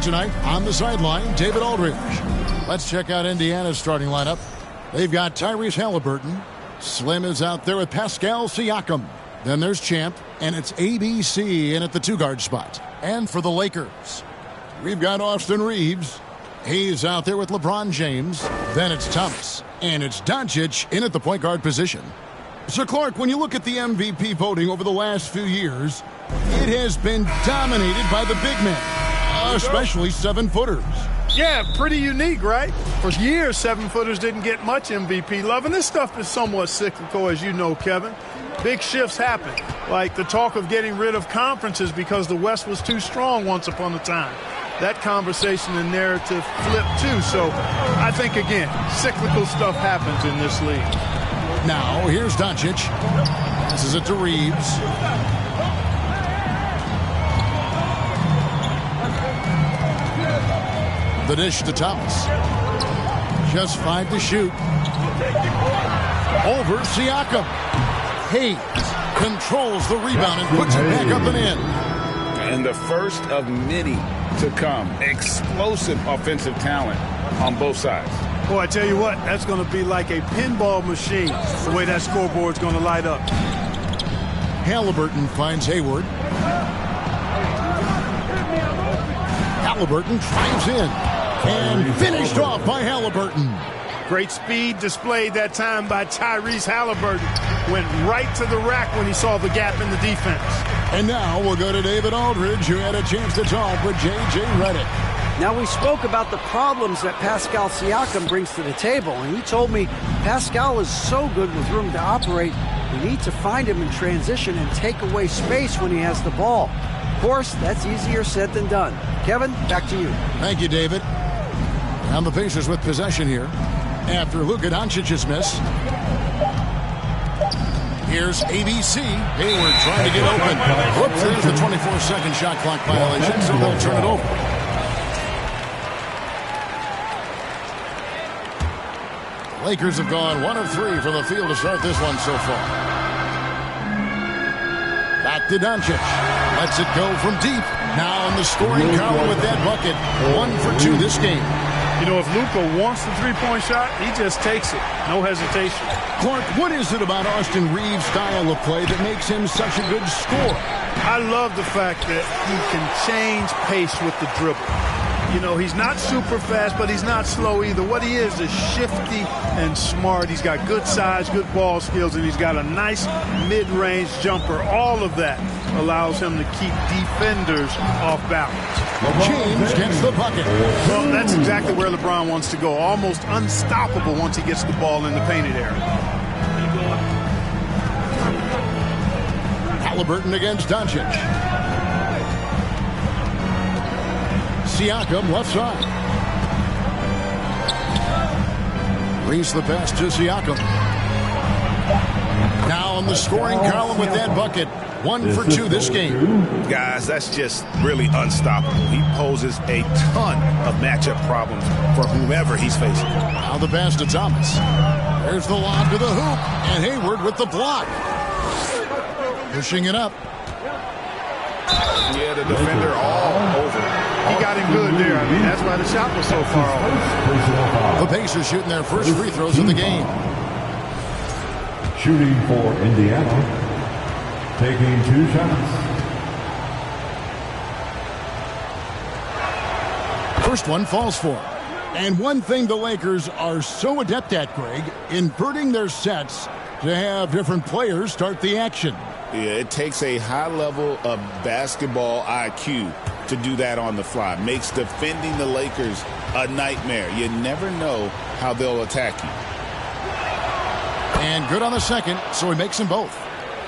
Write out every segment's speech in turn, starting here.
tonight on the sideline, David Aldridge. Let's check out Indiana's starting lineup. They've got Tyrese Halliburton. Slim is out there with Pascal Siakam. Then there's Champ, and it's ABC in at the two-guard spot. And for the Lakers, we've got Austin Reeves. He's out there with LeBron James. Then it's Thomas, and it's Doncic in at the point guard position. So, Clark, when you look at the MVP voting over the last few years, it has been dominated by the big men, especially 7-footers. Yeah, pretty unique, right? For years, 7-footers didn't get much MVP love, and this stuff is somewhat cyclical, as you know, Kevin. Big shifts happen, like the talk of getting rid of conferences because the West was too strong once upon a time. That conversation and narrative flipped, too. So I think, again, cyclical stuff happens in this league. Now, here's Doncic. Passes it to Reeves. The dish to Thomas. Just 5 to shoot. Over Siakam. Hayes controls the rebound and puts it back up and in. And the first of many to come. Explosive offensive talent on both sides. Boy, I tell you what, that's going to be like a pinball machine, the way that scoreboard's going to light up. Halliburton finds Hayward. Halliburton drives in. And finished off by Halliburton. Great speed displayed that time by Tyrese Halliburton. Went right to the rack when he saw the gap in the defense. And now we'll go to David Aldridge, who had a chance to talk with J.J. Redick. Now, we spoke about the problems that Pascal Siakam brings to the table, and he told me Pascal is so good with room to operate, we need to find him in transition and take away space when he has the ball. Of course, that's easier said than done. Kevin, back to you. Thank you, David. And the Pacers with possession here after Luka Doncic's miss. Here's ABC. Hayward trying to get open. Whoops, there's the 24-second shot clock violation, so they'll turn it over. Lakers have gone 1 of 3 from the field to start this one so far. Back to Doncic. Lets it go from deep. Now in the scoring column with that bucket. 1 for 2 this game. You know, if Luka wants the three-point shot, he just takes it. No hesitation. Clark, what is it about Austin Reeves' style of play that makes him such a good scorer? I love the fact that he can change pace with the dribble. You know, he's not super fast, but he's not slow either. What he is shifty and smart. He's got good size, good ball skills, and he's got a nice mid-range jumper. All of that allows him to keep defenders off balance. James gets the bucket. Well, that's exactly where LeBron wants to go. Almost unstoppable once he gets the ball in the painted area. Halliburton against Doncic. Siakam left side. Reese the pass to Siakam. Now in the scoring column with that bucket. 1 for 2 this game. Guys, that's just really unstoppable. He poses a ton of matchup problems for whomever he's facing. Now the pass to Thomas. There's the lob to the hoop. And Hayward with the block. Pushing it up. Yeah, the defender all over. He got him good there. I mean, that's why the shot was so far off. The Pacers shooting their first free throws of the game. Shooting for Indiana. Taking 2 shots. First one falls for. And one thing the Lakers are so adept at, Greg, inverting their sets to have different players start the action. Yeah, it takes a high level of basketball IQ to do that on the fly. Makes defending the Lakers a nightmare. You never know how they'll attack you. And good on the second, so he makes them both.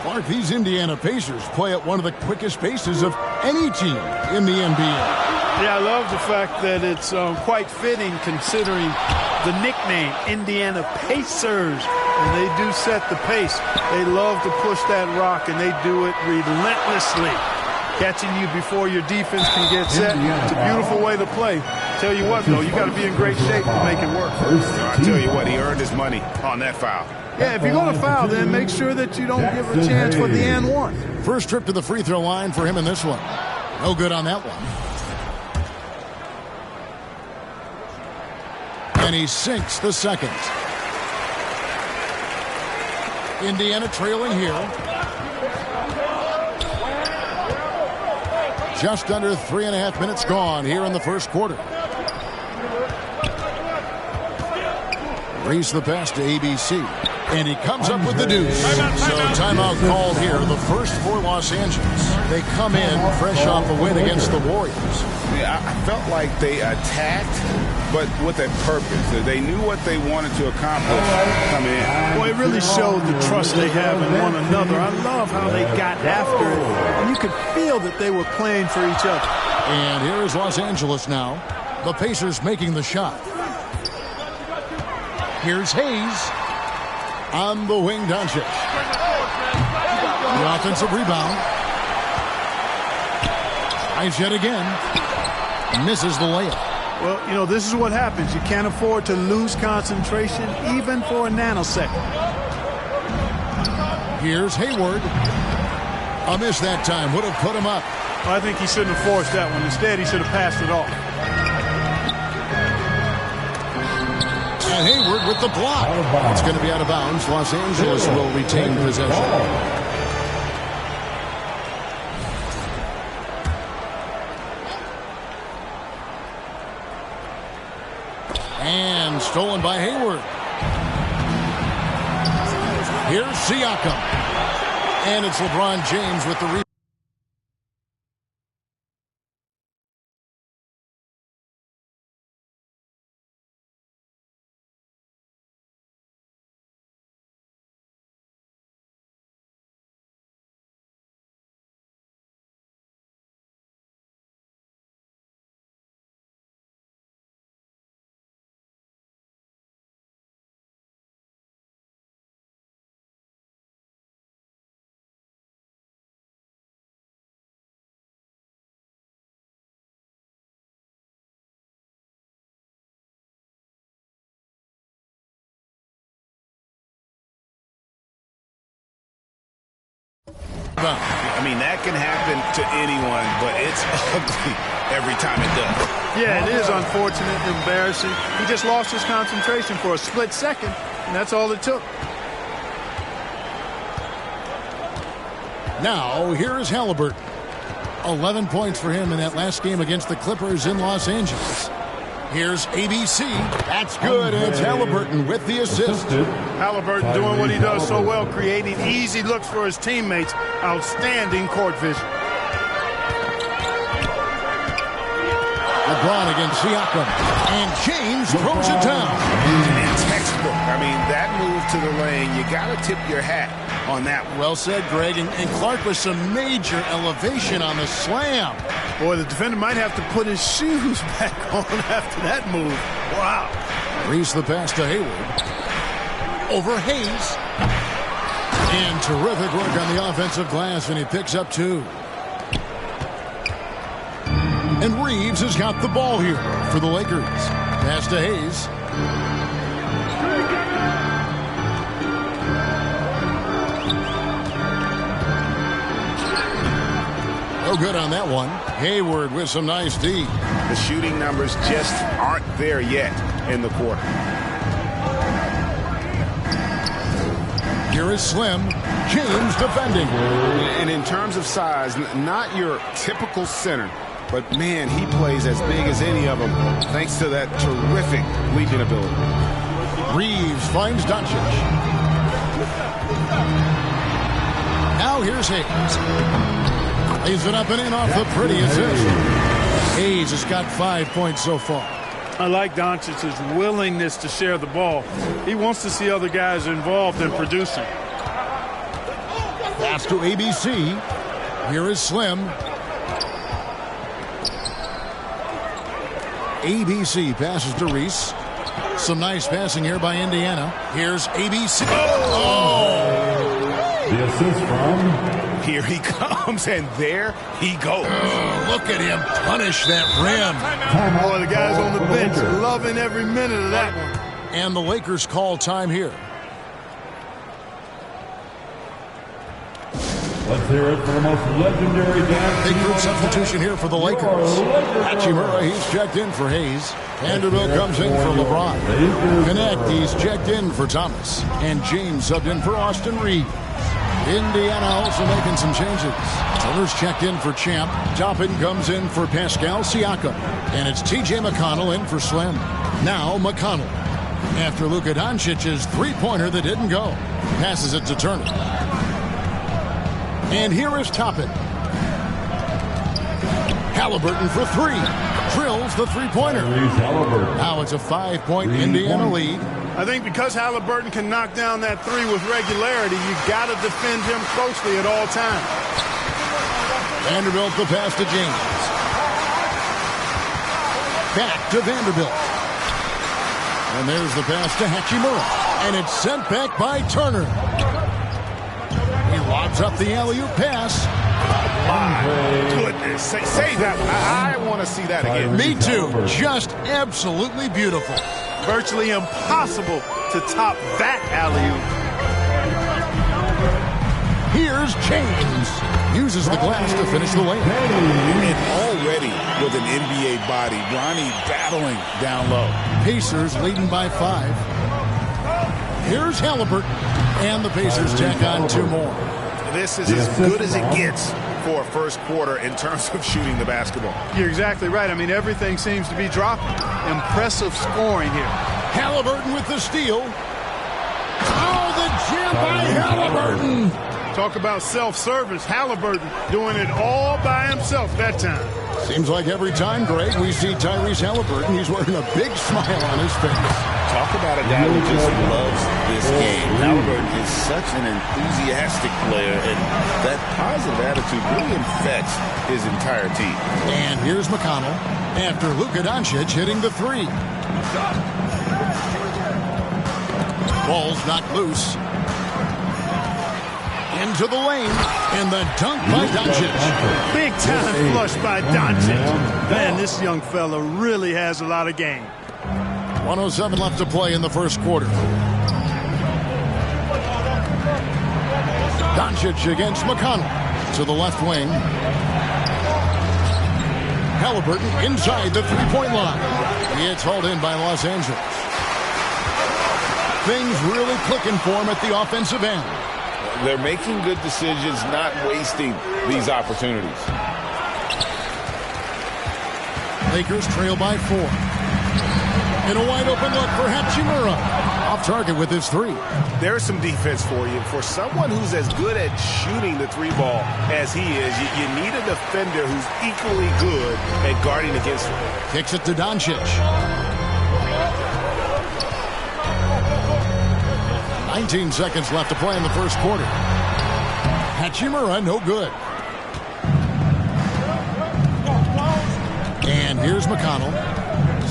Clark, these Indiana Pacers play at one of the quickest paces of any team in the NBA. Yeah, I love the fact that it's quite fitting considering the nickname, Indiana Pacers. And they do set the pace. They love to push that rock, and they do it relentlessly. Catching you before your defense can get set. It's a beautiful way to play. Tell you what, though, you got to be in great shape to make it work. I tell you what, he earned his money on that foul. Yeah, if you're going to foul, then make sure that you don't give a chance for the and one. First trip to the free throw line for him in this one. No good on that one. And he sinks the second. Indiana trailing here. Just under 3.5 minutes gone here in the first quarter. Raise the pass to ABC. And he comes up with the deuce. So timeout called here. The first for Los Angeles. They come in fresh off a win against the Warriors. Yeah, I felt like they attacked, but with a purpose. They knew what they wanted to accomplish coming in. Boy, it really showed the trust they have in one another. I love how they got after it. And you could feel that they were playing for each other. And here is Los Angeles now. The Pacers making the shot. Here's Hayes. On the wing, Doncic. The offensive rebound. Tries yet again. Misses the layup. Well, you know, this is what happens. You can't afford to lose concentration even for a nanosecond. Here's Hayward. A miss that time. Would have put him up. Well, I think he shouldn't have forced that one. Instead, he should have passed it off. And Hayward with the block. It's going to be out of bounds. Los Angeles will retain possession. And stolen by Hayward. Here's Siakam. And it's LeBron James with the rebound. I mean, that can happen to anyone, but it's ugly every time it does. Yeah, it is unfortunate, embarrassing. He just lost his concentration for a split second, and that's all it took. Now, here is Halliburton. 11 points for him in that last game against the Clippers in Los Angeles. Here's ABC. That's good, and it's Halliburton with the assist. Halliburton doing what he does so well, creating easy looks for his teammates. Outstanding court vision. LeBron against Siakam. And James throws it down. And textbook. I mean, that move to the lane, you got to tip your hat on that one. Well said, Greg. And Clark with some major elevation on the slam. Boy, the defender might have to put his shoes back on after that move. Wow. Reese the pass to Hayward. Over Hayes. And terrific work on the offensive glass, and he picks up 2. And Reeves has got the ball here for the Lakers. Pass to Hayes. No good on that one. Hayward with some nice D. The shooting numbers just aren't there yet in the quarter. Here is Slim. James defending. And in terms of size, not your typical center, but man, he plays as big as any of them thanks to that terrific leaping ability. Reeves finds Doncic. Now here's Hayes. Lays it up and in off the pretty assist. Hayes has got 5 points so far. I like Doncic's willingness to share the ball. He wants to see other guys involved in producing. Pass to ABC. Here is Slim. ABC passes to Reese. Some nice passing here by Indiana. Here's ABC. The assist from... Here he comes, and there he goes. Look at him punish that rim. Boy, the guys on the bench loving every minute of that one. And the Lakers call time here. Let's hear it for the most legendary dance. Big group substitution here for the Lakers. Hachimura, he's checked in for Hayes. Vanderbilt comes in for LeBron. Connect, he's checked in for Thomas. And James subbed in for Austin Reeves. Indiana also making some changes. Turner's checked in for Champ. Toppin comes in for Pascal Siakam. And it's TJ McConnell in for Slim. Now McConnell, after Luka Doncic's three-pointer that didn't go, passes it to Turner. And here is Toppin. Halliburton for three. Drills the three-pointer. Now it's a 5-point Indiana lead. I think because Halliburton can knock down that three with regularity, you've got to defend him closely at all times. Vanderbilt the pass to James. Back to Vanderbilt. And there's the pass to Hachimura. And it's sent back by Turner. He lobs up the alley-oop pass. My goodness. Say that one. I want to see that again. Me too. Just absolutely beautiful. Virtually impossible to top that alley-oop. Here's James. Uses the glass to finish the lane. And already with an NBA body, Bronny battling down low. Pacers leading by 5. Here's Halliburton. And the Pacers tack on 2 more. This is as good as it gets for a first quarter in terms of shooting the basketball. You're exactly right. I mean, everything seems to be dropping. Impressive scoring here. Halliburton with the steal. Oh, the jam by Halliburton. Talk about self-service. Halliburton doing it all by himself that time. Seems like every time, Greg, we see Tyrese Halliburton, he's wearing a big smile on his face. Talk about a guy who just loves this game. Halliburton is such an enthusiastic player, and that positive attitude really infects his entire team. And here's McConnell after Luka Doncic hitting the three. Ball's knocked loose. Into the lane, and the dunk by Doncic. Big time flush by Doncic. Man, this young fella really has a lot of game. 1:07 left to play in the first quarter. Doncic against McConnell to the left wing. Halliburton inside the three-point line. It's hauled in by Los Angeles. Things really clicking for him at the offensive end. They're making good decisions, not wasting these opportunities. Lakers trail by 4. In a wide open look for Hachimura. Off target with his three. There's some defense for you. For someone who's as good at shooting the three ball as he is, you need a defender who's equally good at guarding against him. Kicks it to Doncic. 19 seconds left to play in the first quarter. Hachimura, no good. And here's McConnell.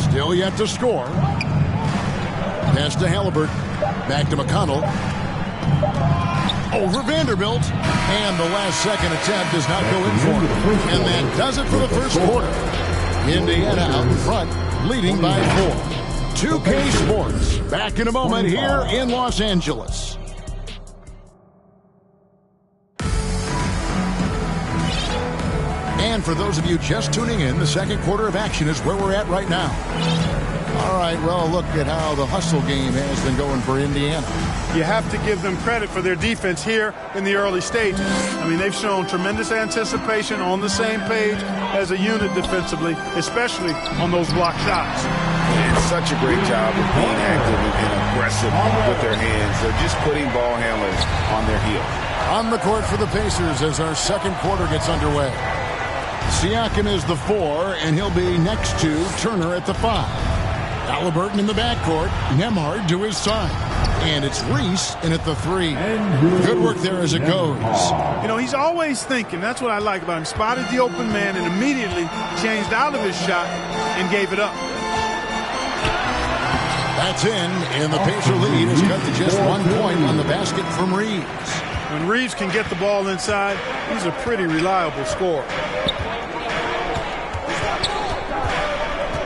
Still yet to score. Pass to Halliburton. Back to McConnell. Over Vanderbilt. And the last second attempt does not go in for him. And that does it for the first quarter. Indiana out in front, leading by 4. 2K Sports, back in a moment here in Los Angeles. And for those of you just tuning in, the second quarter of action is where we're at right now. All right, well, look at how the hustle game has been going for Indiana. You have to give them credit for their defense here in the early stages. I mean, they've shown tremendous anticipation, on the same page as a unit defensively, especially on those block shots. And such a great job of being active and aggressive with their hands. They're just putting ball handlers on their heel. On the court for the Pacers as our second quarter gets underway. Siakam is the 4, and he'll be next to Turner at the 5. Halliburton in the backcourt, Nembhard to his side. And it's Reese in at the 3. Good work there as it goes. You know, he's always thinking. That's what I like about him. Spotted the open man and immediately changed out of his shot and gave it up. That's in, and the Pacer lead is cut to just 1 point on the basket from Reeves. When Reeves can get the ball inside, he's a pretty reliable scorer.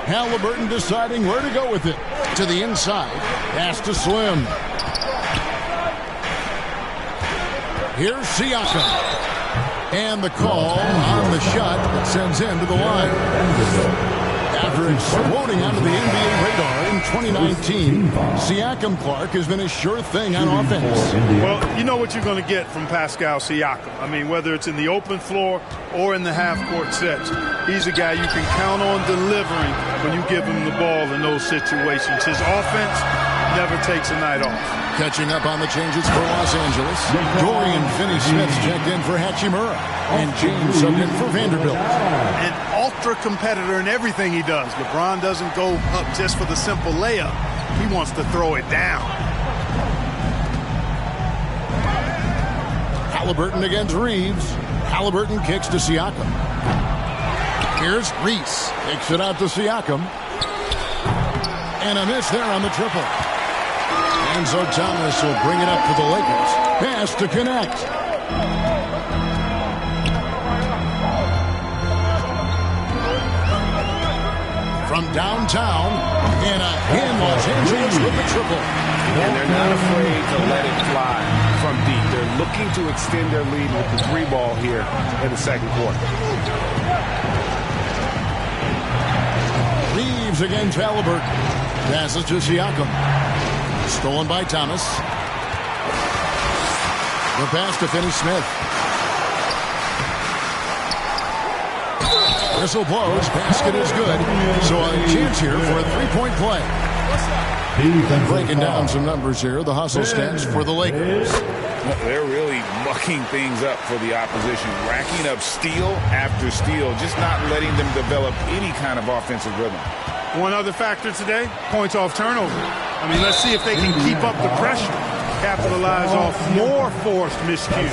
Halliburton deciding where to go with it. To the inside. Pass to Slim. Here's Siakam. And the call on the shot that sends him to the line. After exploding onto the NBA radar in 2019, Siakam Clark has been a sure thing on offense. Well, you know what you're going to get from Pascal Siakam. I mean, whether it's in the open floor or in the half-court sets, he's a guy you can count on delivering when you give him the ball in those situations. His offense never takes a night off. Catching up on the changes for Los Angeles, Dorian Finney-Smith checked in for Hachimura, and James subbed in for Vanderbilt. An ultra-competitor in everything he does. LeBron doesn't go up just for the simple layup. He wants to throw it down. Halliburton against Reeves. Halliburton kicks to Siakam. Here's Reese. Kicks it out to Siakam. And a miss there on the triple. Enzo Thomas will bring it up for the Lakers. Pass to connect. From downtown, and in Los Angeles with the triple. And they're not afraid to let it fly from deep. They're looking to extend their lead with the three ball here in the second quarter. Reeves against Halliburton. Passes to Siakam. Stolen by Thomas. The pass to Finney-Smith. Whistle blows. Basket is good. So a chance here for a three-point play. Breaking down some numbers here. The hustle stats for the Lakers. They're really mucking things up for the opposition. Racking up steal after steal. Just not letting them develop any kind of offensive rhythm. One other factor today, points off turnover. I mean, let's see if they can keep up the pressure, capitalize off more forced miscues.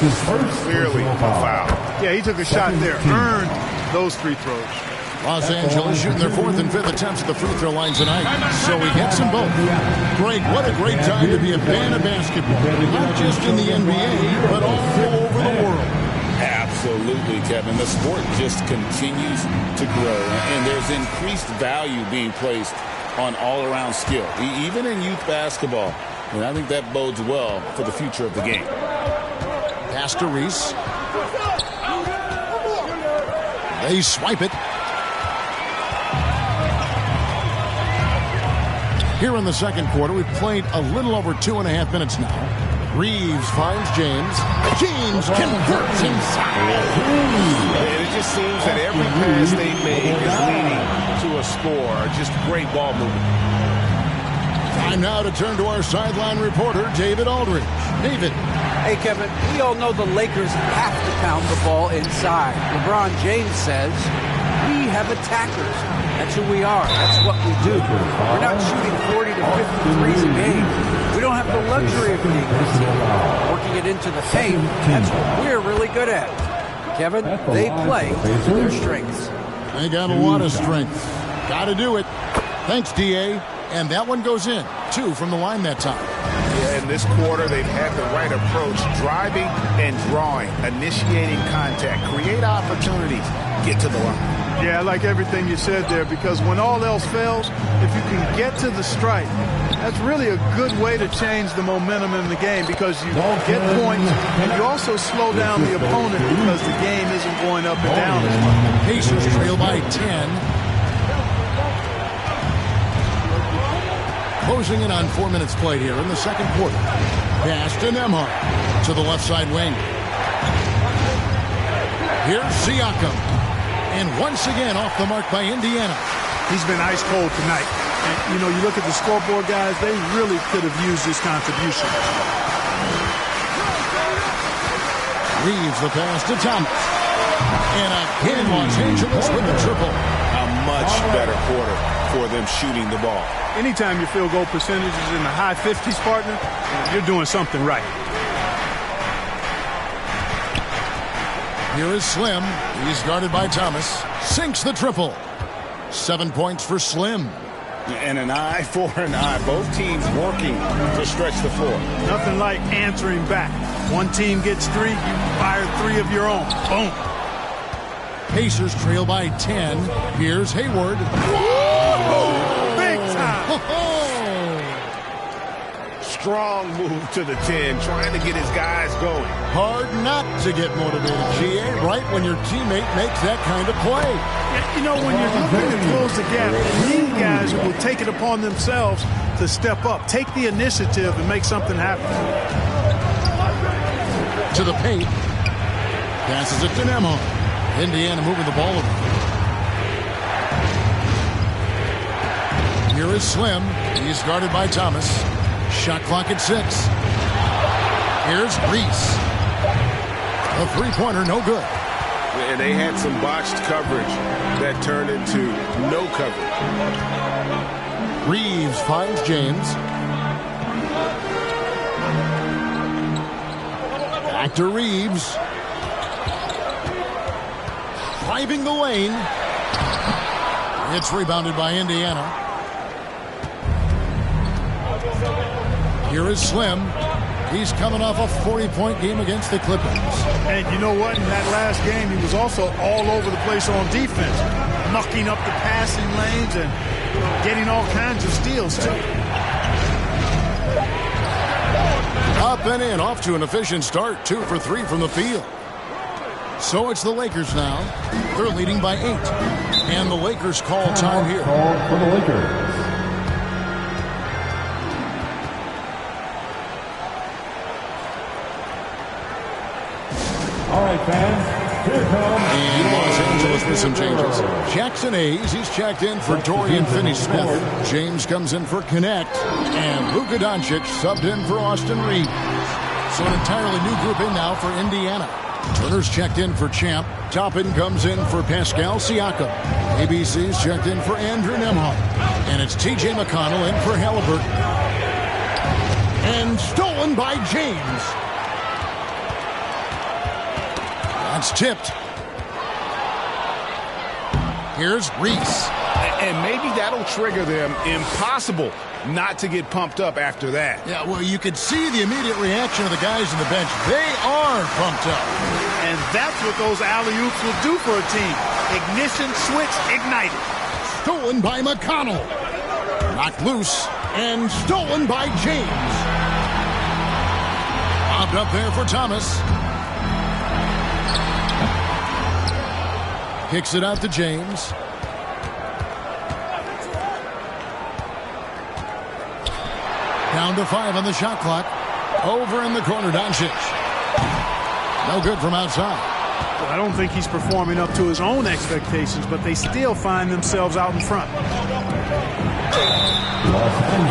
Clearly a foul. Yeah, he took a shot there, earned those free throws. Los Angeles shooting their fourth and fifth attempts at the free throw line tonight. So he hits them both. Greg, what a great time to be a fan of basketball. Not just in the NBA, but all over the world. Absolutely, Kevin. The sport just continues to grow, and there's increased value being placed on all-around skill, even in youth basketball. And I think that bodes well for the future of the game. Pass to Reese. They swipe it. Here in the second quarter, we've played a little over 2.5 minutes now. Reeves finds James. James converts inside. And it just seems that every pass they make is leading to a score. Just great ball movement. Time now to turn to our sideline reporter, David Aldridge. David. Hey, Kevin, we all know the Lakers have to pound the ball inside. LeBron James says, we have attackers. That's who we are. That's what we do. We're not shooting 40 to 50 threes a game. We don't have the luxury of being this team. Working it into the paint, that's what we're really good at. Kevin, they play to their strengths. They got a lot of strength. Got to do it. Thanks, D.A. And that one goes in. 2 from the line that time. Yeah, in this quarter, they've had the right approach. Driving and drawing. Initiating contact. Create opportunities. Get to the line. Yeah, I like everything you said there, because when all else fails, if you can get to the stripe, that's really a good way to change the momentum in the game, because you get points and you also slow down the opponent because the game isn't going up and down as much. Pacers trail by 10. Closing in on 4 minutes played here in the second quarter. Pass to Nembhard to the left side wing. Here's Siakam. And once again off the mark by Indiana. He's been ice cold tonight. And, you know, you look at the scoreboard, guys, they really could have used his contribution. Reeves the pass to Thomas. And again, Los Angeles with the triple. A much better quarter for them shooting the ball. Anytime your field goal percentage is in the high 50s, partner, you're doing something right. Here is Slim. He's guarded by Thomas. Sinks the triple. 7 points for Slim. And an eye for an eye. Both teams working to stretch the floor. Nothing like answering back. One team gets 3, you fire 3 of your own. Boom. Pacers trail by 10. Here's Hayward. Whoa! Big time. strong move to the 10, trying to get his guys going. Hard not to get motivated, GA, right when your teammate makes that kind of play. You know, when you're looking to close the gap, you need guys who will take it upon themselves to step up, take the initiative, and make something happen. To the paint. Passes it to Nemo. Indiana moving the ball over. Here is Slim. He's guarded by Thomas. Shot clock at 6. Here's Reese. A three-pointer, no good. And they had some botched coverage that turned into no coverage. Reeves finds James. Back to Reeves. Driving the lane. It's rebounded by Indiana. Here is Slim. He's coming off a 40-point game against the Clippers. And you know what? In that last game, he was also all over the place on defense, mucking up the passing lanes and getting all kinds of steals, too. Up and in, off to an efficient start. 2 for 3 from the field. So it's the Lakers now. They're leading by 8. And the Lakers call time here. Call for the Lakers. All right, fans, here comes... And Los Angeles with some changes. Jackson Hayes, he's checked in for Dorian Finney-Smith. James comes in for Connect. And Luka Doncic subbed in for Austin Reeves. So an entirely new group in now for Indiana. Turner's checked in for Champ. Toppin comes in for Pascal Siakam. ABC's checked in for Andrew Nembhard. And it's TJ McConnell in for Halliburton. And stolen by James. That's tipped. Here's Reese. And maybe that'll trigger them. Impossible not to get pumped up after that. Yeah, well, you could see the immediate reaction of the guys on the bench. They are pumped up. And that's what those alley-oops will do for a team. Ignition switch ignited. Stolen by McConnell. Knocked loose and stolen by James. Bobbed up there for Thomas. Kicks it out to James. Down to 5 on the shot clock. Over in the corner, Doncic. No good from outside. Well, I don't think he's performing up to his own expectations, but they still find themselves out in front.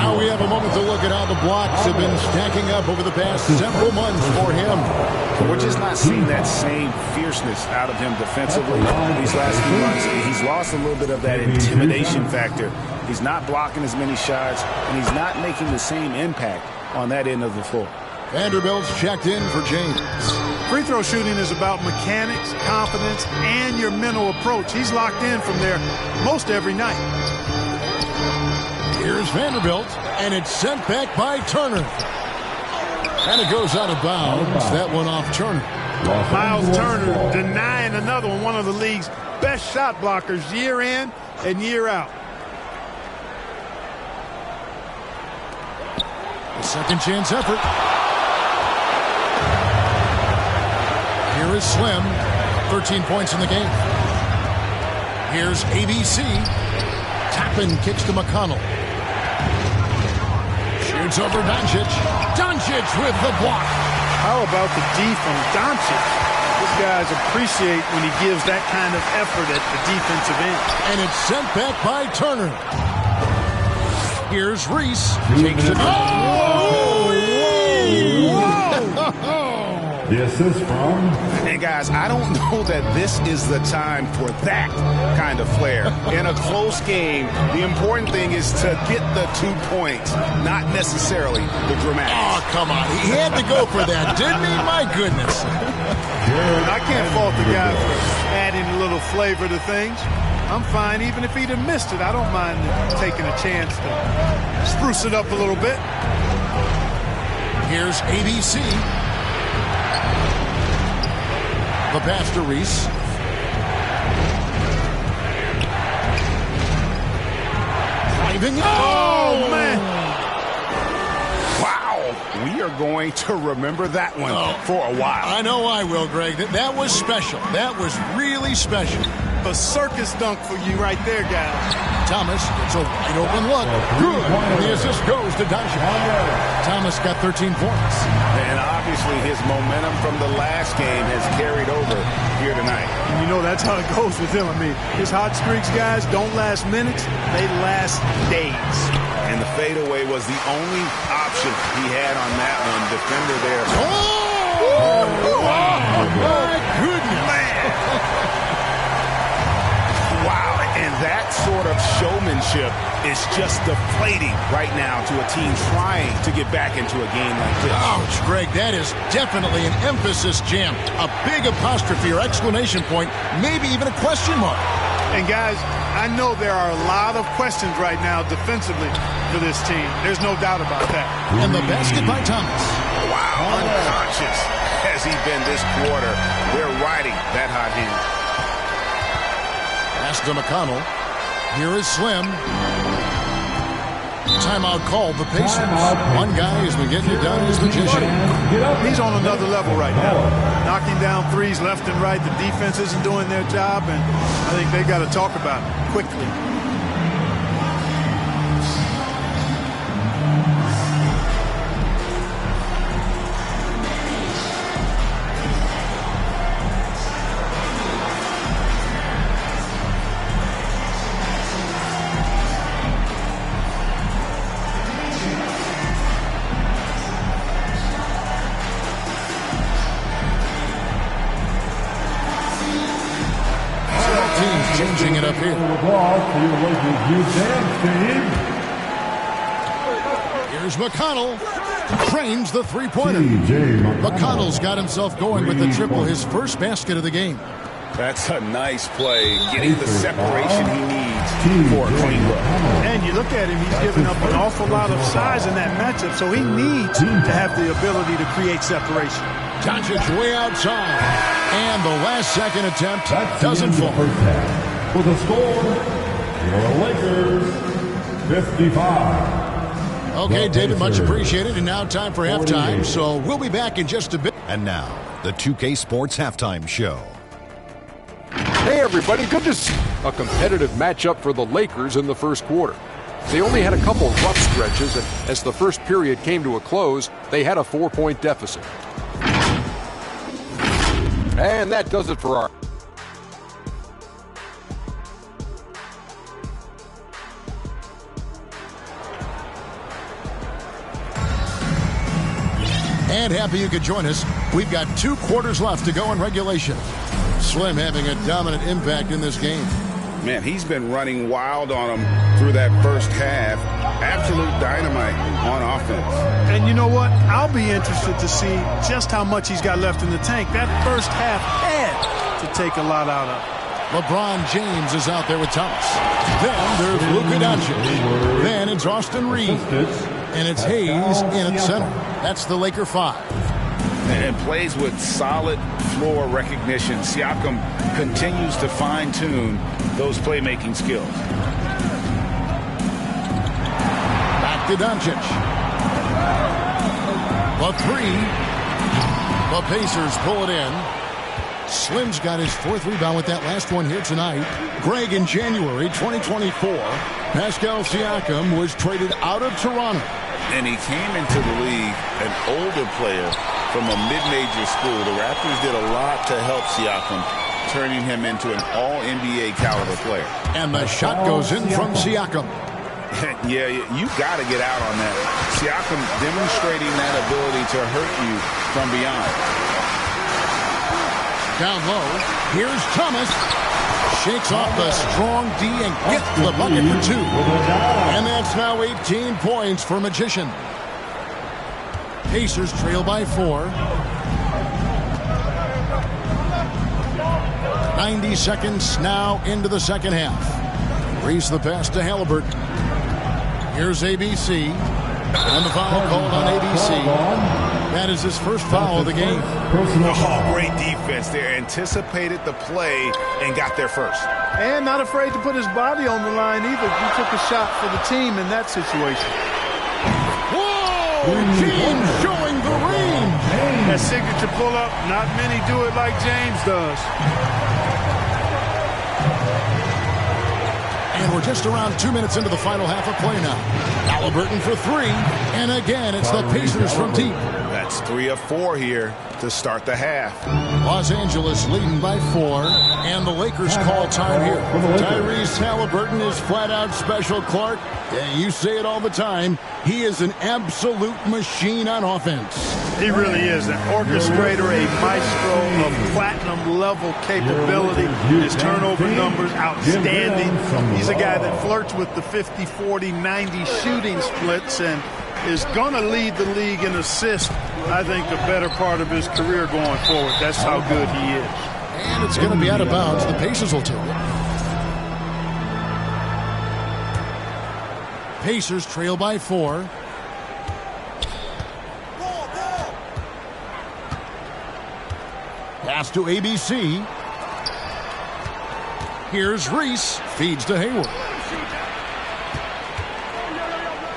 Now we have a moment to look at how the blocks have been stacking up over the past several months for him. We're just not seeing that same fierceness out of him defensively these last few months. He's lost a little bit of that intimidation factor. He's not blocking as many shots, and he's not making the same impact on that end of the floor. Vanderbilt's checked in for James. Free throw shooting is about mechanics, confidence, and your mental approach. He's locked in from there most every night. Here's Vanderbilt, and it's sent back by Turner. And it goes out of bounds. That one off Turner. Miles Turner denying another one of the league's best shot blockers year in and year out. A second chance effort. Here is Slim. 13 points in the game. Here's ABC. Toppin kicks to McConnell. Shoots over Doncic. Doncic with the block. How about the D from Doncic? These guys appreciate when he gives that kind of effort at the defensive end. And it's sent back by Turner. Here's Reese. Takes it. The assist from... And guys, I don't know that this is the time for that kind of flair. In a close game, the important thing is to get the 2 points, not necessarily the dramatics. Oh, come on. He had to go for that, didn't he? My goodness. I can't fault the guy for adding a little flavor to things. I'm fine. Even if he'd have missed it, I don't mind taking a chance to spruce it up a little bit. Here's ABC. The pass to Reese. Driving. Oh, man. Wow. we are going to remember that one for a while. I know I will, Greg. That was special. That was really special. A circus dunk for you right there, guys. Thomas gets a wide open look. Good. And the assist goes to Doncic. Thomas got 13 points. And obviously his momentum from the last game has carried over here tonight. And you know that's how it goes with him. I mean, his hot streaks, guys, don't last minutes. They last days. And the fadeaway was the only option he had on that one. Defender there. Oh my goodness. Man. Wow, and that sort of showmanship is just deflating right now to a team trying to get back into a game like this. Ouch, Greg, that is definitely an emphasis jam. A big apostrophe or exclamation point, maybe even a question mark. And guys, I know there are a lot of questions right now defensively for this team. There's no doubt about that. And the basket by Thomas. Wow, unconscious has he been this quarter. They're riding that hot hand. Pass to McConnell. Here is Slim. Timeout called the Pacers. One guy has been getting it done as magician. He's on another level right now. Knocking down threes left and right. The defense isn't doing their job, and I think they got to talk about it quickly. Changing it up here. Here's McConnell. Trains the three-pointer. McConnell's got himself going with the triple, his first basket of the game. That's a nice play, getting the separation he needs for a clean look. And you look at him, he's giving up an awful lot of size in that matchup, so he needs to have the ability to create separation. Doncic way outside. And the last second attempt doesn't fall. For the score, your Lakers, 55. Okay, David, much appreciated. And now time for halftime, so we'll be back in just a bit. And now, the 2K Sports Halftime Show. Hey, everybody, good to see a competitive matchup for the Lakers in the first quarter. They only had a couple rough stretches, and as the first period came to a close, they had a 4-point deficit. And that does it for our... And happy you could join us. We've got 2 quarters left to go in regulation. Slim having a dominant impact in this game. Man, he's been running wild on him through that first half. Absolute dynamite on offense. And you know what? I'll be interested to see just how much he's got left in the tank. That first half had to take a lot out of. LeBron James is out there with Thomas. Then there's Luka Doncic. Then it's Austin Reeves. And it's Hayes in at center. That's the Laker 5. And plays with solid floor recognition. Siakam continues to fine-tune those playmaking skills. Back to Doncic. The 3. The Pacers pull it in. Slim's got his 4th rebound with that last one here tonight. Greg, in January 2024, Pascal Siakam was traded out of Toronto. And he came into the league an older player from a mid-major school. The Raptors did a lot to help Siakam, turning him into an all-NBA caliber player. And the shot goes in from Siakam. Yeah, you got to get out on that. Siakam demonstrating that ability to hurt you from beyond. Down low, here's Thomas. Shakes off the strong D and gets the bucket for 2. And that's now 18 points for Magician. Pacers trail by 4. 90 seconds now into the second half. Reese the pass to Halliburton. Here's ABC. And the foul called on ABC. That is his first foul of the game. Oh, great defense there. Anticipated the play and got there first. And not afraid to put his body on the line either. He took a shot for the team in that situation. Whoa! James showing the range. That signature pull-up, not many do it like James does. And we're just around 2 minutes into the final half of play now. Halliburton for three. And again, it's the Pacers from deep. That's 3 of 4 here to start the half. Los Angeles leading by 4. And the Lakers call time here. Tyrese Halliburton is flat out special, Clark. Yeah, you say it all the time. He is an absolute machine on offense. He really is an orchestrator, a maestro of platinum-level capability. His turnover numbers, outstanding. He's a guy that flirts with the 50, 40, 90 shooting splits and is going to lead the league in assists, I think, the better part of his career going forward. That's how good he is. And it's going to be out of bounds. The Pacers will take it. Pacers trail by 4. Pass to ABC. Here's Reese. Feeds to Hayward.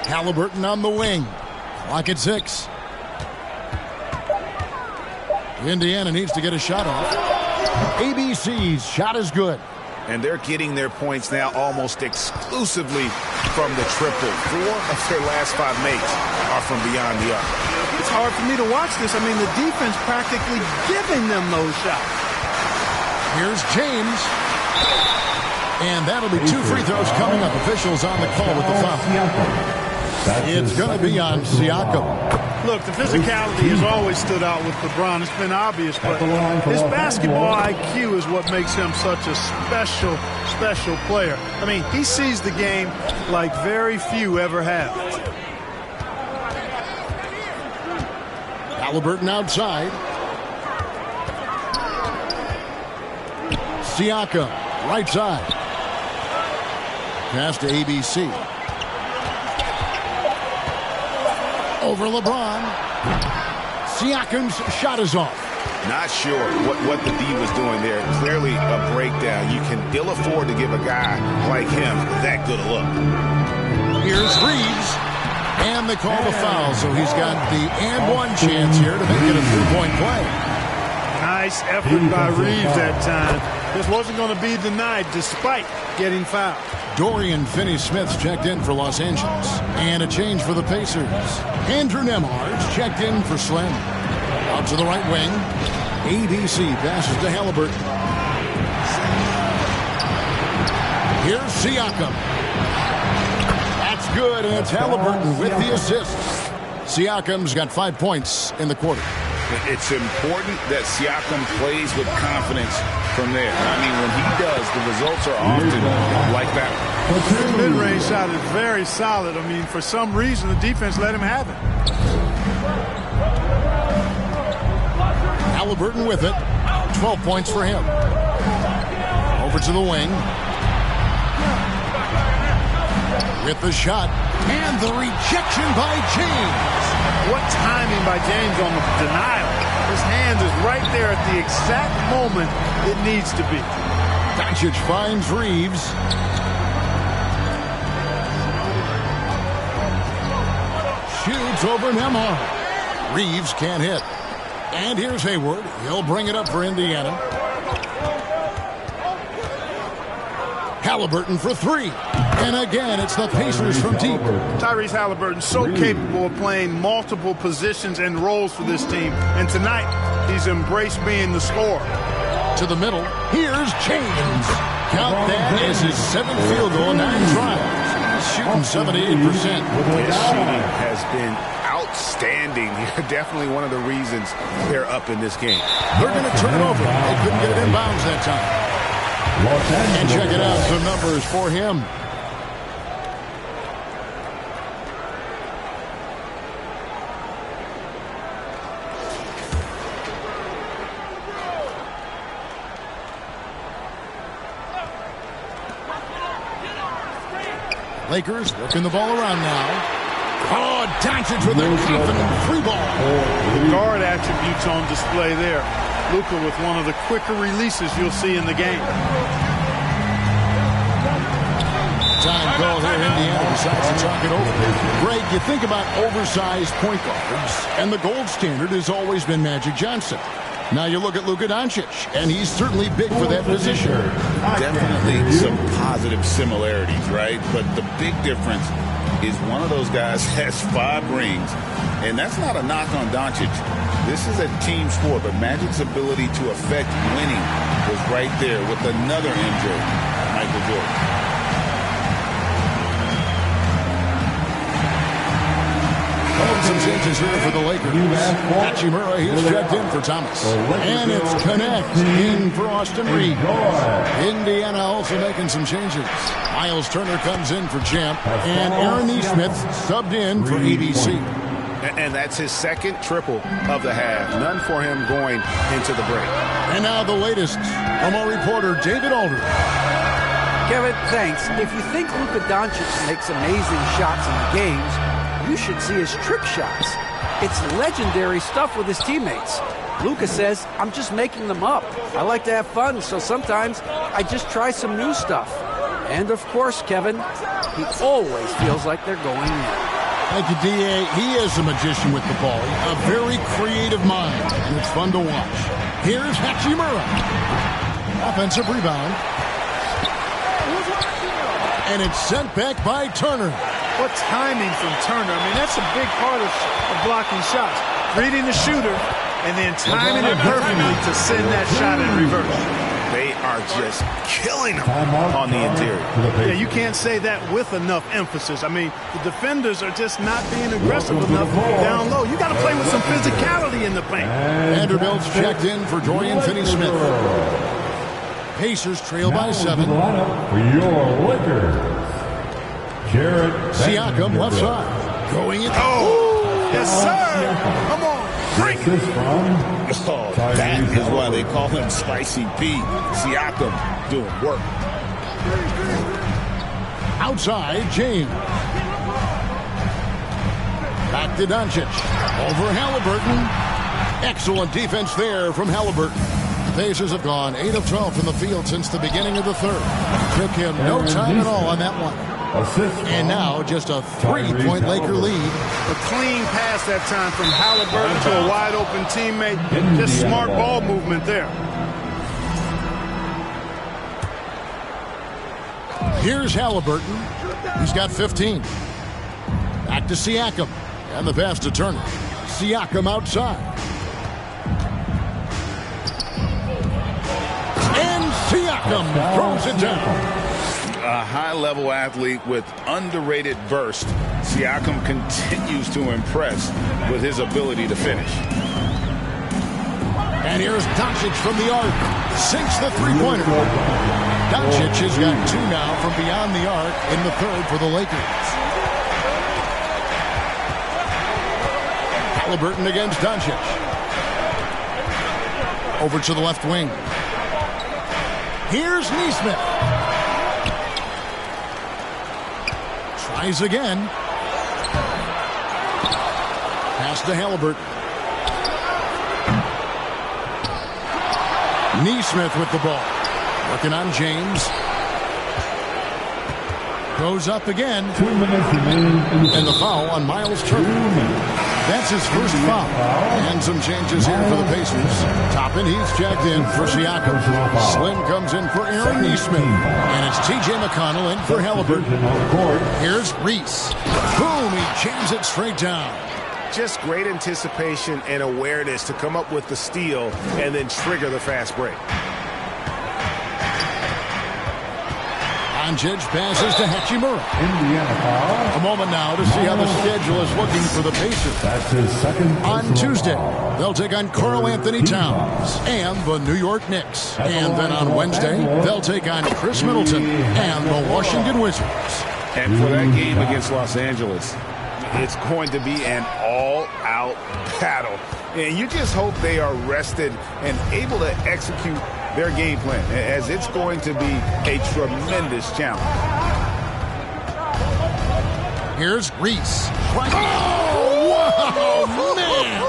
Halliburton on the wing. Clock at 6. Indiana needs to get a shot off. ABC's shot is good. And they're getting their points now almost exclusively from the triple. 4 of their last 5 makes are from beyond the arc. It's hard for me to watch this. I mean, the defense practically giving them those shots. Here's James. And that'll be 2 free throws coming up. Officials on the call with the foul. It's going to be on Siakam. Look, the physicality has always stood out with LeBron. It's been obvious, but his basketball IQ is what makes him such a special, special player. I mean, he sees the game like very few ever have. Halliburton outside. Siakam, right side. Pass to ABC. Over LeBron. Siakam's shot is off. Not sure what the D was doing there. Clearly a breakdown. You can ill afford to give a guy like him that good a look. Here's Reeves. And they call the foul, so he's got the and one chance here to make it a 3-point play. Nice effort by Reeves that time. This wasn't going to be denied despite getting fouled. Dorian Finney-Smith's checked in for Los Angeles. And a change for the Pacers. Andrew Nembhard's checked in for Slim. Out to the right wing. ABC passes to Halliburton. Here's Siakam. That's good, and it's Halliburton with the assist. Siakam's got 5 points in the quarter. It's important that Siakam plays with confidence from there. I mean, when he does, the results are often like that. His mid-range shot is very solid. I mean, for some reason, the defense let him have it. Halliburton with it. 12 points for him. Over to the wing. With the shot. And the rejection by James. What timing by James on the denial. His hand is right there at the exact moment it needs to be. Doncic finds Reeves. Shoots over Nembhard. Reeves can't hit. And here's Hayward. He'll bring it up for Indiana. Halliburton for 3. And again, it's the Pacers from deep. Tyrese Halliburton so capable of playing multiple positions and roles for this team. And tonight, he's embraced being the scorer. To the middle, here's James. Count that as his 7th field goal, 9 tries. Shooting 78%. His shooting has been outstanding. Definitely one of the reasons they're up in this game. They're going to turn it over. They couldn't get it inbounds that time. And check it out, the numbers for him. Lakers working the ball around now. Oh, Doncic with a confident free ball. The guard attributes on display there. Luka with one of the quicker releases you'll see in the game. Time call here. Indiana decides to talk it over. Greg, you think about oversized point guards, and the gold standard has always been Magic Johnson. Now you look at Luka Doncic, and he's certainly big for that position. Definitely some positive similarities, right? But the big difference is one of those guys has 5 rings, and that's not a knock on Doncic. This is a team sport, but Magic's ability to affect winning was right there with another MJ, Michael Jordan. Some changes here for the Lakers. Hachimura, he's checked in for Thomas. And it's Connect in for Austin Reeves. Indiana also making some changes. Miles Turner comes in for Champ. And Aaron Nesmith subbed in for ABC. And that's his second triple of the half. None for him going into the break. And now the latest from our reporter, David Aldridge. Kevin, thanks. If you think Luka Doncic makes amazing shots in the games, you should see his trick shots. It's legendary stuff with his teammates. Luka says, I'm just making them up. I like to have fun, so sometimes I just try some new stuff. And of course, Kevin, he always feels like they're going in. Thank you, D.A. He is a magician with the ball. A very creative mind, and it's fun to watch. Here's Hachimura. Offensive rebound. And it's sent back by Turner. What timing from Turner. I mean, that's a big part of blocking shots. Reading the shooter and then timing it perfectly to send that shot in reverse. They are just killing him on the interior. Yeah, you can't say that with enough emphasis. I mean, the defenders are just not being aggressive enough down low. You got to play with some physicality in the paint. Vanderbilt's checked in for Dorian Finney-Smith. Pacers trail by 7. For your Lakers. Jared Siakam left side. Going in. Oh, yes, sir. Come on. Bring it. Oh, that is why they call him Spicy P. Siakam doing work. Outside, James. Back to Doncic. Over Halliburton. Excellent defense there from Halliburton. Pacers have gone 8 of 12 from the field since the beginning of the third. Took him no time at all on that one. And now just a 3-point Laker lead. A clean pass that time from Halliburton to a wide-open teammate. Just smart ball movement there. Here's Halliburton. He's got 15. Back to Siakam. And the pass to Turner. Siakam outside. And Siakam throws it down. A high-level athlete with underrated burst. Siakam continues to impress with his ability to finish. And here's Doncic from the arc. Sinks the three-pointer. Doncic has got 2 now from beyond the arc in the third for the Lakers. Halliburton against Doncic. Over to the left wing. Here's Nesmith. Tries again. Pass to Halliburton. Nesmith with the ball. Working on James. Goes up again. 2 minutes remaining. And the foul on Miles Turner. That's his first foul. And some changes here for the Pacers. Toppin, he's checked in for Siakam. Slim comes in for Aaron Nesmith. And it's T.J. McConnell in for Halliburton. Here's Reese. Boom, he jams it straight down. Just great anticipation and awareness to come up with the steal and then trigger the fast break. Doncic passes to Hachimura. Indiana foul. A moment now to see how the schedule is looking for the Pacers. That's his second. On Tuesday, they'll take on Karl Anthony Towns and the New York Knicks. And then on Wednesday, they'll take on Chris Middleton and the Washington Wizards. And for that game against Los Angeles, it's going to be an all-out battle. And you just hope they are rested and able to execute their game plan, as it's going to be a tremendous challenge. Here's Reese. Oh, wow, man!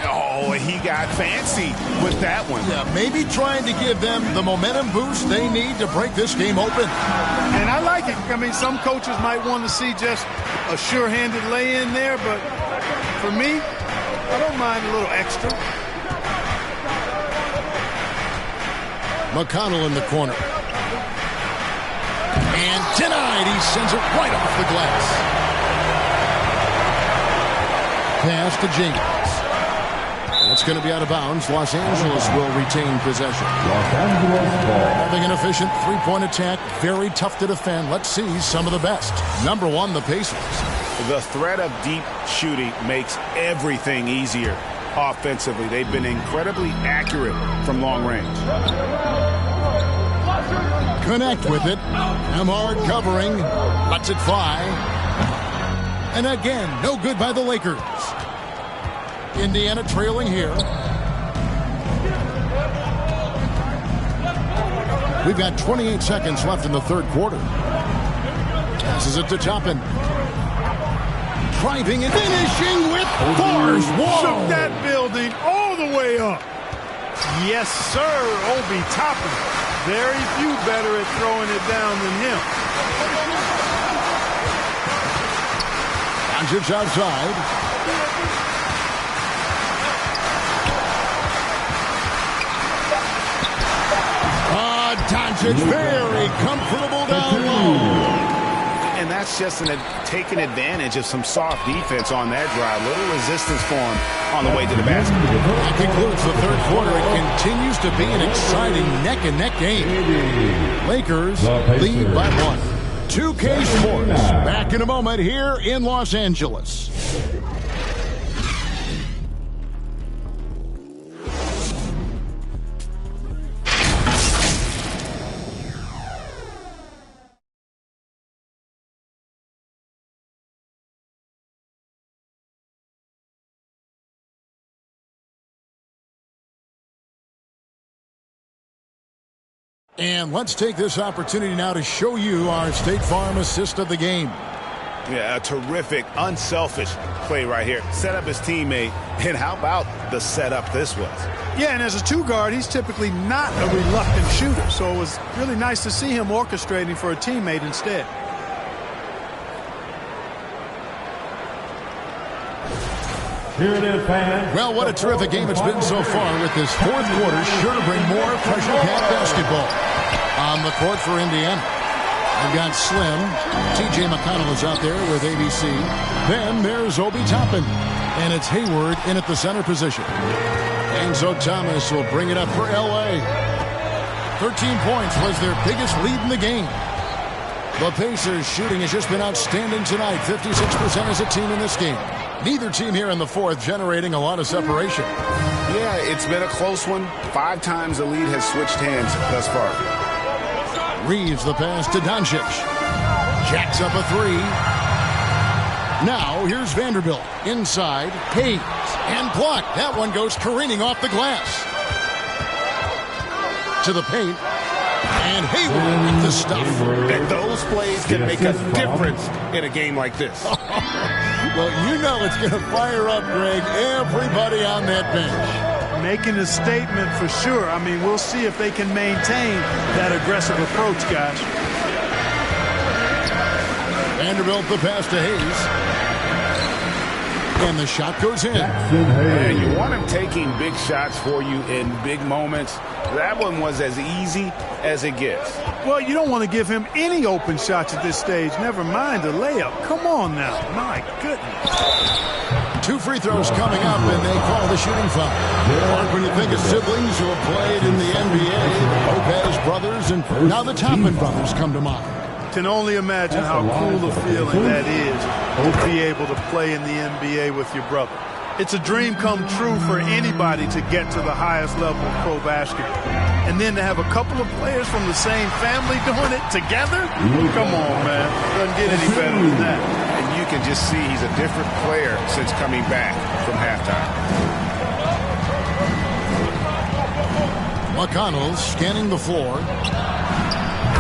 Oh, he got fancy with that one. Yeah, maybe trying to give them the momentum boost they need to break this game open. And I like it. I mean, some coaches might want to see just a sure-handed lay-in there, but for me, I don't mind a little extra. McConnell in the corner. And denied. He sends it right off the glass. Pass to James. It's going to be out of bounds. Los Angeles will retain possession. Los Angeles ball. Having an efficient three-point attack, very tough to defend. Let's see some of the best. Number one, the Pacers. The threat of deep shooting makes everything easier offensively. They've been incredibly accurate from long range. Connect with it. Hamard covering. Lets it fly. And again, no good by the Lakers. Indiana trailing here. We've got 28 seconds left in the third quarter. Passes it to Toppin. Driving and finishing with force. Shook that building all the way up. Yes, sir, Obi Toppin. Very few better at throwing it down than him. Doncic outside. Doncic very comfortable down low. And that's just taking advantage of some soft defense on that drive. Little resistance for him on the way to the basket. That concludes the third quarter. It continues to be an exciting neck-and-neck game. Lakers lead by 1. 2K Sports back in a moment here in Los Angeles. And let's take this opportunity now to show you our State Farm assist of the game. Yeah, a terrific, unselfish play right here. Set up his teammate, and how about the setup this was? Yeah, and as a two-guard, he's typically not a reluctant shooter, so it was really nice to see him orchestrating for a teammate instead. Here it is, fans. Well, what a terrific game it's been so far with this fourth quarter. Sure to bring more pressure-packed basketball on the court for Indiana. They've got Slim. T.J. McConnell is out there with ABC. Then there's Obi Toppin. And it's Hayward in at the center position. Enzo Thomas will bring it up for L.A. 13 points was their biggest lead in the game. The Pacers shooting has just been outstanding tonight. 56% as a team in this game. Neither team here in the fourth generating a lot of separation. Yeah, it's been a close one. 5 times the lead has switched hands thus far. Reeves the pass to Doncic. Jacks up a three. Now here's Vanderbilt. Inside. Hayes. And blocked. That one goes careening off the glass. To the paint. And Hayward with the stuff. And those plays can make a difference in a game like this. Well, you know it's going to fire up, Greg, everybody on that bench. Making a statement for sure. I mean, we'll see if they can maintain that aggressive approach, guys. Vanderbilt the pass to Hayes. And the shot goes in. Yeah, you want him taking big shots for you in big moments. That one was as easy as it gets. Well, you don't want to give him any open shots at this stage. Never mind a layup. Come on now. My goodness. 2 free throws coming up, and they call the shooting foul. Mark, when you think of siblings who have played in the NBA, the Lopez brothers, and now the Toppin brothers come to mind. Can only imagine how cool a feeling that is to be able to play in the NBA with your brother. It's a dream come true for anybody to get to the highest level of pro basketball. And then to have a couple of players from the same family doing it together? Come on, man. Doesn't get any better than that. And you can just see he's a different player since coming back from halftime. McConnell scanning the floor.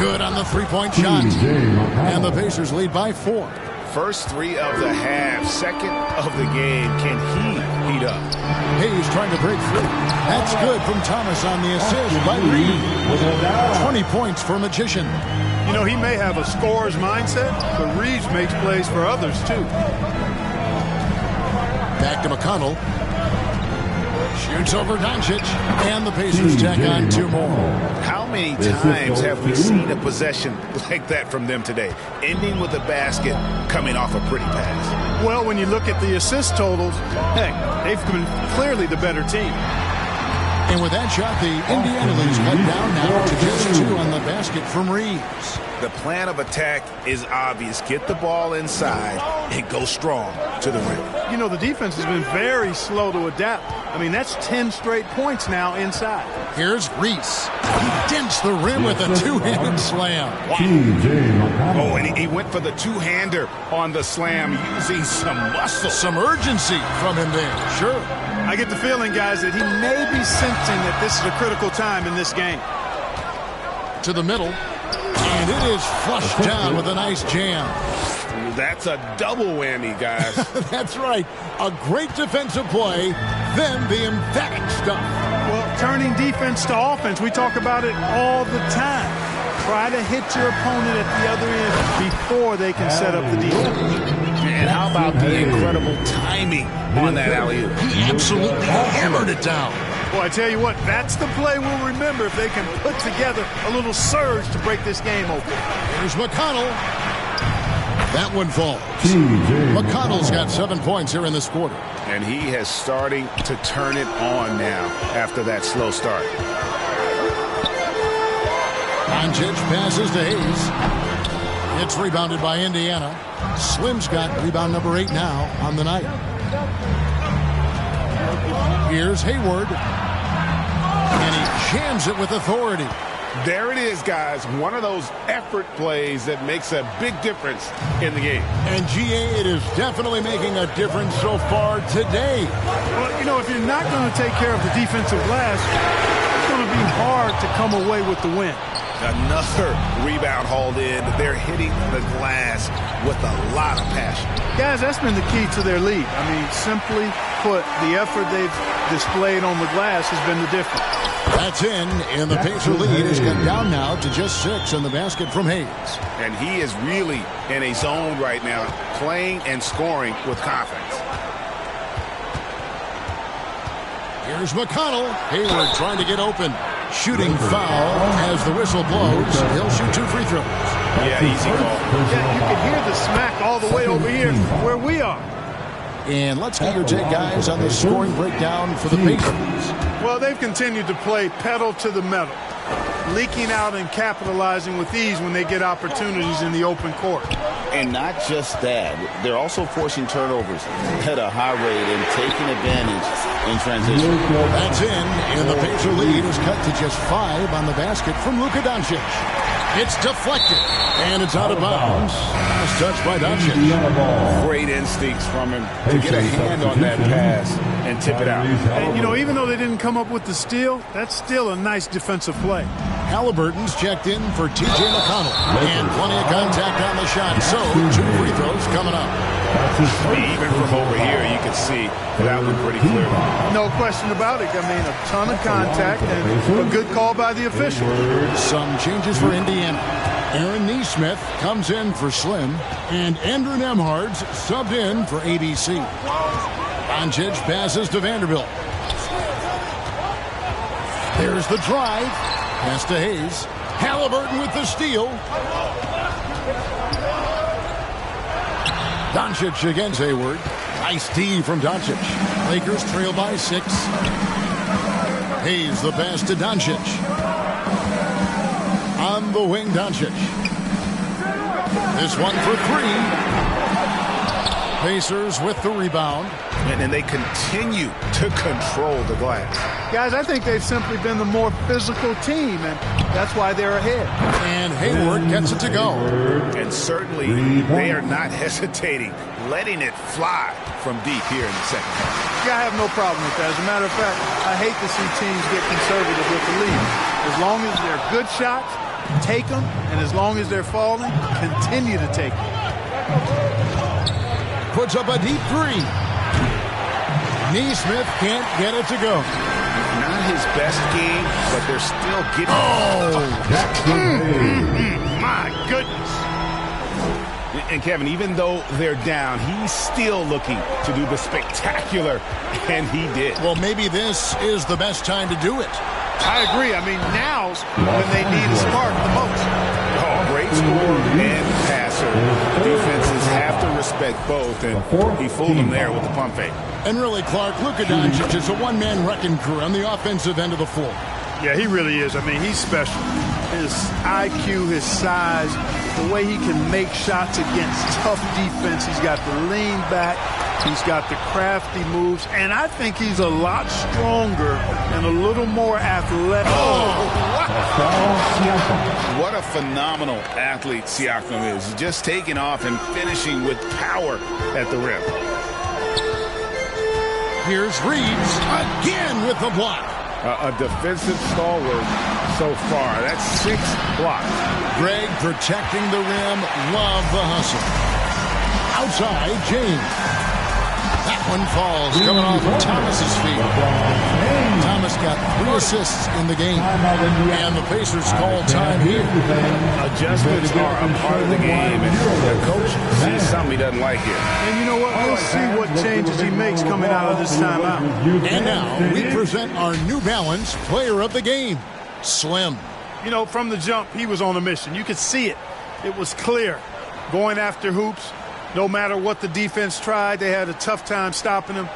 Good on the three-point shot. And the Pacers lead by 4. First 3 of the half, second of the game. Can he heat up? Hayes trying to break through. That's good from Thomas on the assist by Reed. 20 points for Magician. You know, he may have a scorer's mindset, but Reeves makes plays for others, too. Back to McConnell. Shoots over Doncic, and the Pacers tack on 2 more. How many times have we seen a possession like that from them today, ending with a basket coming off a pretty pass? Well, when you look at the assist totals, heck, they've been clearly the better team. And with that shot, the Indiana lead's cut down now to just 2 on the basket from Reeves. The plan of attack is obvious. Get the ball inside and go strong to the rim. You know, the defense has been very slow to adapt. I mean, that's 10 straight points now inside. Here's Reese. He dents the rim with a 2-handed slam. Wow. Oh, and he went for the 2-hander on the slam using some muscle. Some urgency from him there, sure. I get the feeling, guys, that he may be sensing that this is a critical time in this game. To the middle. And it is flushed down with a nice jam. That's a double whammy, guys. That's right. A great defensive play, then the emphatic stuff. Well, turning defense to offense, we talk about it all the time. Try to hit your opponent at the other end before they can set up the defense. And how about the incredible timing on that alley-oop? He absolutely hammered it down. Well, I tell you what, that's the play we'll remember if they can put together a little surge to break this game open. Here's McConnell. That one falls. McConnell's got 7 points here in this quarter. And he has starting to turn it on now after that slow start. Doncic passes to Hayes. It's rebounded by Indiana. Slim's got rebound number 8 now on the night. Here's Hayward. And he jams it with authority. There it is, guys. One of those effort plays that makes a big difference in the game. And, GA, it is definitely making a difference so far today. Well, you know, if you're not going to take care of the defensive glass, it's going to be hard to come away with the win. Another rebound hauled in. They're hitting the glass with a lot of passion. Guys, that's been the key to their lead. I mean, simply put, the effort they've displayed on the glass has been the difference. That's in, and the Pacer lead is cut down now to just 6 in the basket from Hayes. And he is really in a zone right now, playing and scoring with confidence. Here's McConnell. Hayward trying to get open. Shooting foul as the whistle blows. He'll shoot 2 free throws. Yeah, easy call. Yeah, you can hear the smack all the way over here where we are. And let's get your take, guys, on the scoring breakdown for the Pacers. Well, they've continued to play pedal to the metal, leaking out and capitalizing with ease when they get opportunities in the open court. And not just that, they're also forcing turnovers at a high rate and taking advantage in transition. That's in, and the Pacer lead is cut to just 5 on the basket from Luka Doncic. It's deflected, and it's out of bounds. Last touch by Doncic. Great instincts from him to get a hand on that pass and tip it out. And, you know, even though they didn't come up with the steal, that's still a nice defensive play. Halliburton's checked in for T.J. McConnell. And plenty of contact on the shot, so 2 free throws coming up. Even from over here, you can see that one pretty clearly. No question about it. I mean, a ton of contact and a good call by the official. Some changes for Indiana. Aaron Neesmith comes in for Slim, and Andrew Nemhard's subbed in for ABC. Doncic passes to Vanderbilt. There's the drive. Pass to Hayes. Halliburton with the steal. Doncic against Hayward. Nice D from Doncic. Lakers trail by 6. Hayes the pass to Doncic. On the wing, Doncic. This one for 3. Pacers with the rebound. And then they continue to control the glass. Guys, I think they've simply been the more physical team, and that's why they're ahead. And Hayward gets it to go. And certainly they are not hesitating, letting it fly from deep here in the second half. Yeah, I have no problem with that. As a matter of fact, I hate to see teams get conservative with the lead. As long as they're good shots, take them, and as long as they're falling, continue to take them. Puts up a deep three. Neesmith can't get it to go. Not his best game, but they're still getting... My goodness. And Kevin, even though they're down, he's still looking to do the spectacular, and he did. Well, maybe this is the best time to do it. I agree. I mean, now's when they need a spark the most. Oh, great scorer and passer. Defenses have to respect both, and he fooled them there with the pump fake. And really, Clark, Luka Doncic is a one-man wrecking crew on the offensive end of the floor. Yeah, he really is. I mean, he's special. His IQ, his size, the way he can make shots against tough defense. He's got the lean back. He's got the crafty moves. And I think he's a lot stronger and a little more athletic. Oh, what a phenomenal athlete Siakam is. Just taking off and finishing with power at the rim. Here's Reeves again with the block. A defensive stalwart so far. That's 6 blocks. Greg protecting the rim. Love the hustle. Outside, James. That one falls, coming off of Thomas's feet. Thomas got 3 assists in the game. And the Pacers call time here. Adjustments are a part of the game, and the coach sees something he doesn't like here. And you know what? We'll see what changes he makes coming out of this timeout. And now we present our New Balance player of the game, Slim. You know, from the jump, he was on a mission. You could see it. It was clear. Going after hoops. No matter what the defense tried, they had a tough time stopping him.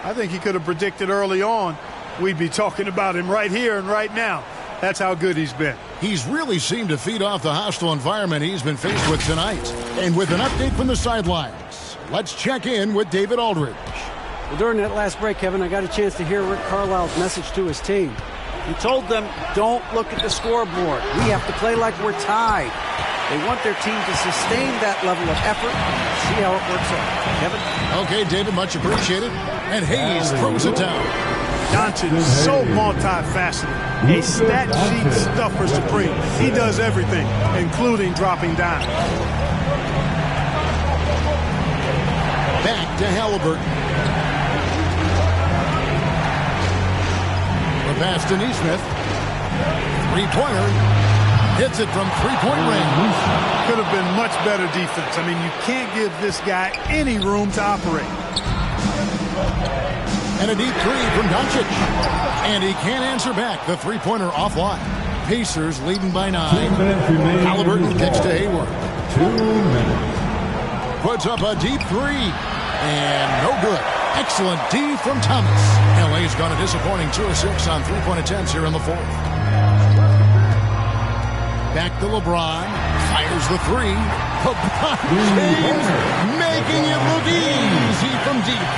I think he could have predicted early on we'd be talking about him right here and right now. That's how good he's been. He's really seemed to feed off the hostile environment he's been faced with tonight. And with an update from the sidelines, let's check in with David Aldridge. Well, during that last break, Kevin, I got a chance to hear Rick Carlisle's message to his team. He told them, don't look at the scoreboard. We have to play like we're tied. They want their team to sustain that level of effort. See how it works out. Kevin? Okay, David, much appreciated. And Hayes throws it down. Doncic is so multifaceted. A stat sheet stuffer supreme. He does everything, including dropping down. Back to Halliburton. The pass to Neesmith. Three-pointer. Hits it from three-point range. Could have been much better defense. I mean, you can't give this guy any room to operate. And a deep three from Doncic. And he can't answer back. The three-pointer offline. Pacers leading by 9. Halliburton kicks to Hayward. 2 minutes. Puts up a deep three. And no good. Excellent D from Thomas. LA's gone a disappointing 2 of 6 on three-point attempts here in the 4th. Back to LeBron. Fires the 3. LeBron James making it look easy from deep.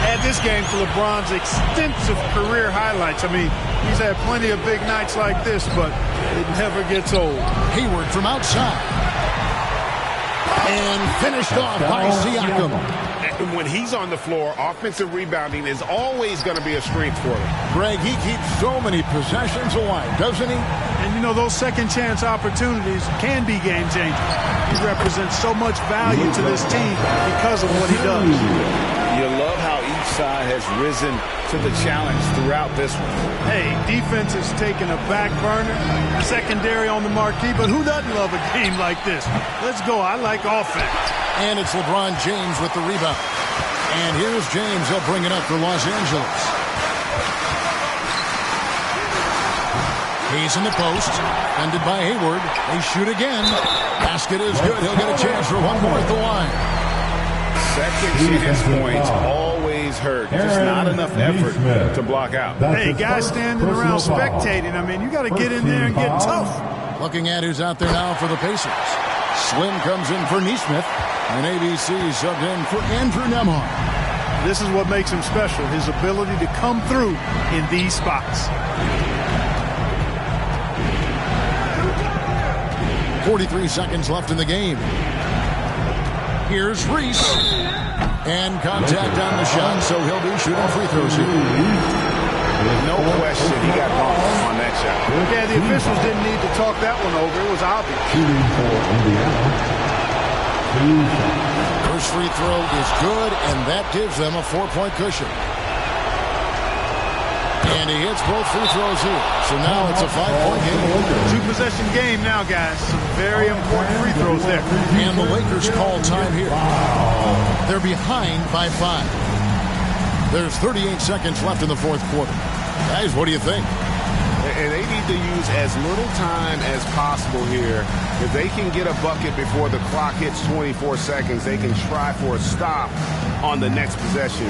Add this game to LeBron's extensive career highlights. I mean, he's had plenty of big nights like this, but it never gets old. Hayward from outside. And finished off by Siakam. And when he's on the floor, offensive rebounding is always going to be a strength for him. Greg, he keeps so many possessions alive, doesn't he? And, you know, those second-chance opportunities can be game-changers. He represents so much value to this team because of what he does. You love how each side has risen to the challenge throughout this one. Hey, defense has taken a back burner, secondary on the marquee, but who doesn't love a game like this? Let's go. I like offense. And it's LeBron James with the rebound. And here's James. He'll bring it up for Los Angeles. He's in the post. Ended by Hayward. They shoot again. Basket is good. He'll get a chance for one more at the line. Second chance points always hurt. Just not enough effort to block out. Hey, guys standing around spectating. I mean, you got to get in there and get tough. Looking at who's out there now for the Pacers. Slim comes in for Neesmith. And ABC subbed in for Andrew Nembhard. This is what makes him special, his ability to come through in these spots. 43 seconds left in the game. Here's Reese. And contact on the shot, so he'll be shooting free throws here. No question he got bumped on that shot. Yeah, the officials didn't need to talk that one over. It was obvious. Shooting for Indiana. 2 shots. First free throw is good, and that gives them a 4-point cushion. And he hits both free throws here. So now it's a 5-point game. Two-possession game now, guys. Some very important free throws there. And the Lakers call time here. They're behind by 5. There's 38 seconds left in the fourth quarter. Guys, what do you think? And they need to use as little time as possible here. If they can get a bucket before the clock hits 24 seconds, they can try for a stop on the next possession.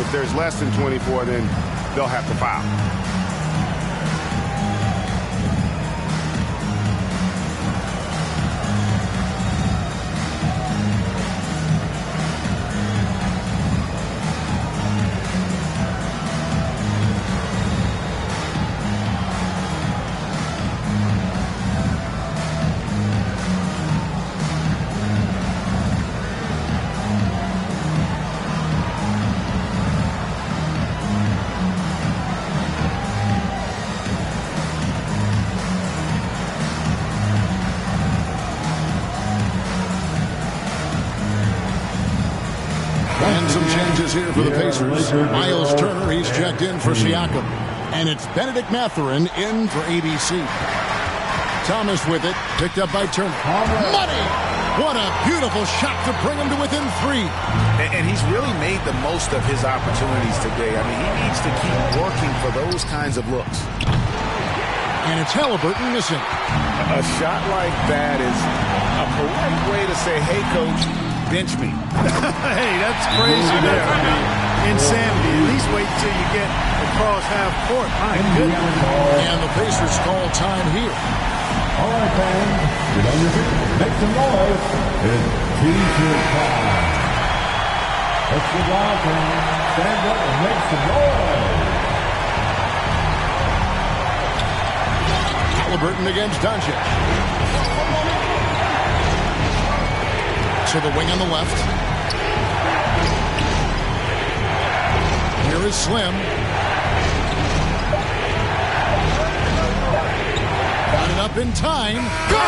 If there's less than 24, then they'll have to foul. And some changes here for the Pacers. Miles Turner, he's checked in for Siakam. And it's Benedict Mathurin in for ABC. Thomas with it, picked up by Turner. Money! What a beautiful shot to bring him to within 3. And he's really made the most of his opportunities today. I mean, he needs to keep working for those kinds of looks. And it's Halliburton missing. A shot like that is a polite way to say, hey, coach, bench me. Hey, that's crazy there. I mean, insanity. At least wait until you get across half court. My goodness. And the Pacers call time here. All right, fans, get on your feet, make some noise. It's T-shirt time. Let's get loud, fans. Stand up and make some noise. Halliburton against Doncic. To the wing on the left. Here is Slim. Got it up in time. Goal!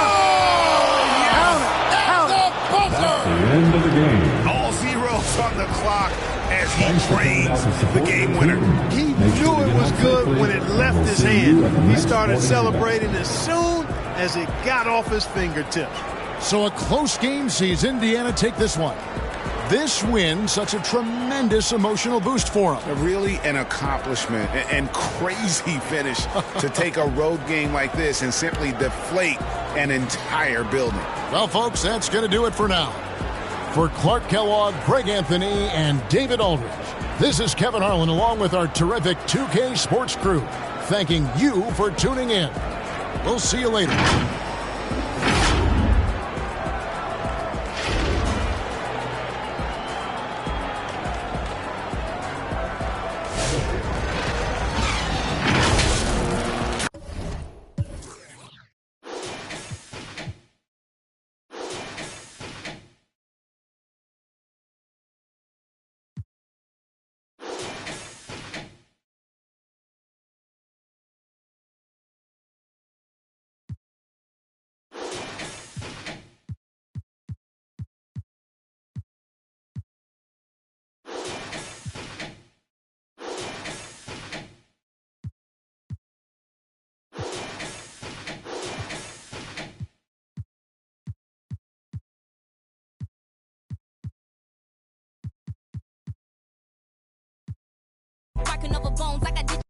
At the buzzer! That's the end of the game. All zeros on the clock as he drains the game winner. He knew it was good when it left his hand. He started celebrating as soon as it got off his fingertips. So a close game sees Indiana take this one. This win, such a tremendous emotional boost for them. Really an accomplishment and crazy finish to take a road game like this and simply deflate an entire building. Well, folks, that's going to do it for now. For Clark Kellogg, Greg Anthony, and David Aldridge, this is Kevin Harlan along with our terrific 2K Sports crew, thanking you for tuning in. We'll see you later. Barking over bones like I did.